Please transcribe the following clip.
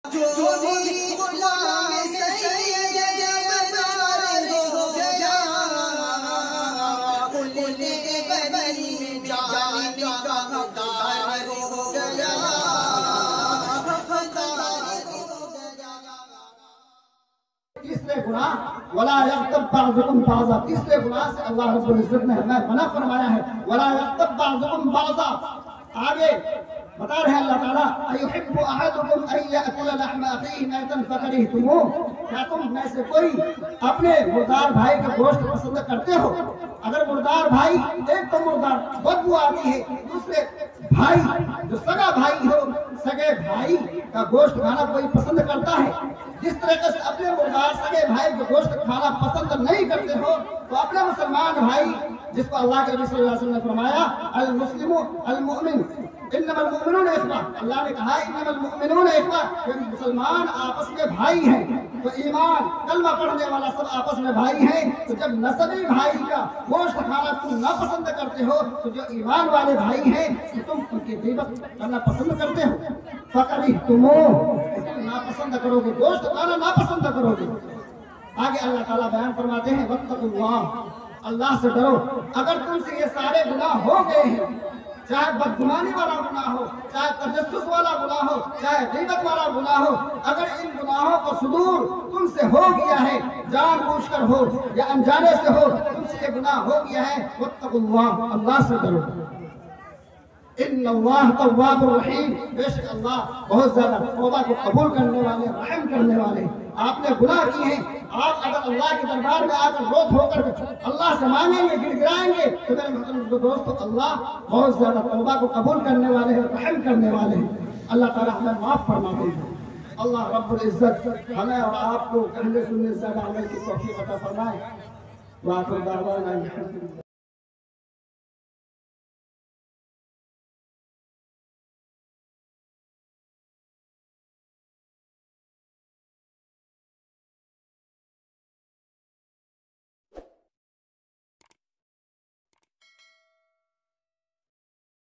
جو بھی غلام سید بدار ہو گیا کل بنی جان کا حقدار ہو گیا تیسرے گناہ ولا یغتب بعضکم بعضا، تیسرے گناہ سے اللہ رب العزت نے ہمیں منع فرمایا ہے ولا یغتب بعضکم بعضا۔ آگے بتا رہے ہیں اللہ تعالیٰ ایحب احدکم ان یأکل لحم اخیہ میتا فکرہتموہ، کیا تم میں سے کوئی اپنے مردار بھائی کا گوشت پسند کرتے ہو؟ اگر مردار بھائی، ایک تو مردار بدبو آتی ہے، دوسرے بھائی جو سگا بھائی ہو، سگے بھائی کا گوشت کھانا کوئی پسند کرتا ہے؟ جس طریقے سے اپنے مردار سگے بھائی کا گوشت کھانا پسند نہیں کرتے ہو تو اپنے مسلمان بھائی جس کو اللہ کے نبی صلی اللہ علیہ وسلم نے فرمایا المسلم المؤمن انما المؤمنون اخوہ، اللہ نے کہا انما المؤمنون اخوہ، کہ مسلمان آپس میں بھائی ہیں۔ تو ایمان کلمہ پڑھنے والا سب آپس میں بھائی ہیں، تو جب نسبی بھائی کا گوشت کھانا تم ناپسند کرتے ہو تو جو ایمان والے بھائی ہیں کہ تم ان کی غیبت کرنا پسند کرتے ہو، فَقَرِهْتُمُوهُ، تم ناپسند کرو گے، گوشت کھانا ناپسند کرو گے۔ آگے اللہ تعالیٰ بیان فرماتے ہیں وَاتَّقُوا اللَّهَ، اللہ سے ڈرو۔ اگر تم سے یہ سارے گناہ ہو گئے ہیں، چاہے بدگمانی والا گناہ ہو، چاہے تجسس والا گناہ ہو، چاہے غیبت والا گناہ ہو، اگر ان گناہوں کا صدور تم سے ہو گیا ہے، جان بوجھ کر ہو یا انجانے سے ہو، تم سے یہ گناہ ہو گیا ہے، واتقوا اللہ، اللہ سے ڈرو۔ ان اللہ تواب الرحیم، بے شک اللہ بہت زیادہ توبہ کو قبول کرنے والے، رحم کرنے والے۔ آپ نے گناہ کیے ہیں، آپ اگر اللہ کے دربار میں آ کر رو دھو کر اللہ سے مانگیں گے، گڑ گڑائیں گے تو میرے محترم دوستو اللہ بہت زیادہ توبہ کو قبول کرنے والے ہیں، رحم کرنے والے ہیں۔ اللہ تعالیٰ ہمیں معاف فرما دے۔ اللہ رب العزت ہمیں اور آپ کو کہنے سننے سے زیادہ عمل کی توفیق عطا فرمائے۔ وآخر دعوانا